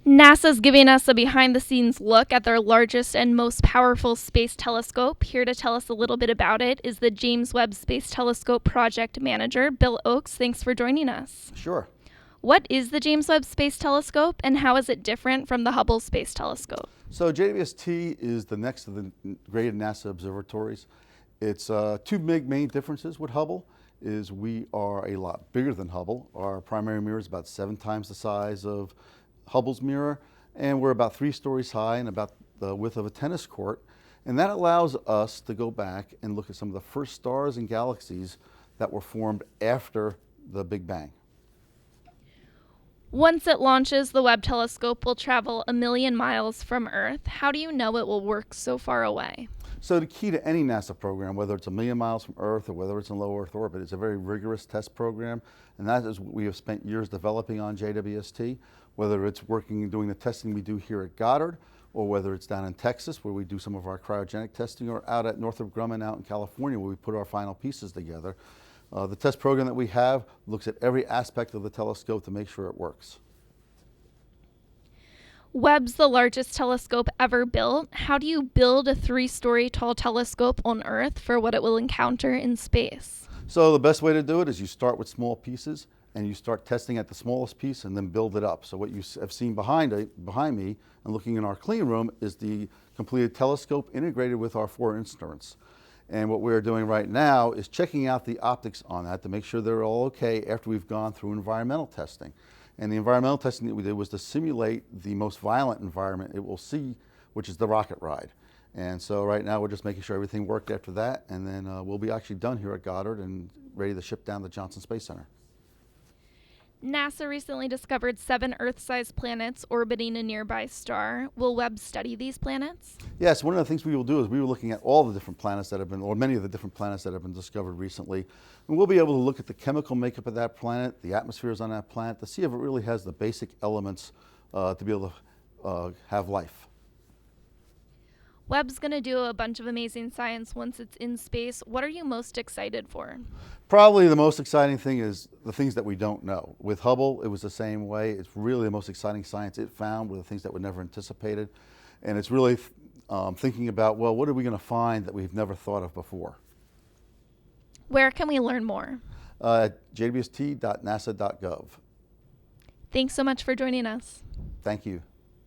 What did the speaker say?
NASA's giving us a behind-the-scenes look at their largest and most powerful space telescope. Here to tell us a little bit about it is the James Webb Space Telescope Project Manager, Bill Ochs. Thanks for joining us. Sure. What is the James Webb Space Telescope, and how is it different from the Hubble Space Telescope? So JWST is the next of the great NASA observatories. It's two big main differences with Hubble is we are a lot bigger than Hubble. Our primary mirror is about 7 times the size of Hubble's mirror, and we're about 3 stories high and about the width of a tennis court. And that allows us to go back and look at some of the first stars and galaxies that were formed after the Big Bang. Once it launches, the Webb telescope will travel 1,000,000 miles from Earth. How do you know it will work so far away? So the key to any NASA program, whether it's 1,000,000 miles from Earth or whether it's in low Earth orbit, it's a very rigorous test program, and that is what we have spent years developing on JWST, whether it's working and doing the testing we do here at Goddard, or whether it's down in Texas where we do some of our cryogenic testing, or out at Northrop Grumman out in California where we put our final pieces together. The test program that we have looks at every aspect of the telescope to make sure it works. Webb's the largest telescope ever built. How do you build a 3-story tall telescope on Earth for what it will encounter in space? So the best way to do it is you start with small pieces and you start testing at the smallest piece and then build it up. So what you have seen behind me and looking in our clean room is the completed telescope integrated with our 4 instruments. And what we're doing right now is checking out the optics on that to make sure they're all okay after we've gone through environmental testing. And the environmental testing that we did was to simulate the most violent environment it will see, which is the rocket ride. And so right now we're just making sure everything worked after that, and then we'll be actually done here at Goddard and ready to ship down to Johnson Space Center. NASA recently discovered 7 Earth-sized planets orbiting a nearby star. Will Webb study these planets? Yes, one of the things we will do is we were looking at all the different planets that have been, or many of the different planets that have been discovered recently. And we'll be able to look at the chemical makeup of that planet, the atmospheres on that planet, to see if it really has the basic elements to be able to have life. Webb's going to do a bunch of amazing science once it's in space. What are you most excited for? Probably the most exciting thing is the things that we don't know. With Hubble, it was the same way. It's really the most exciting science it found were the things that were never anticipated. And it's really thinking about, well, what are we going to find that we've never thought of before? Where can we learn more? JWST.nasa.gov. Thanks so much for joining us. Thank you.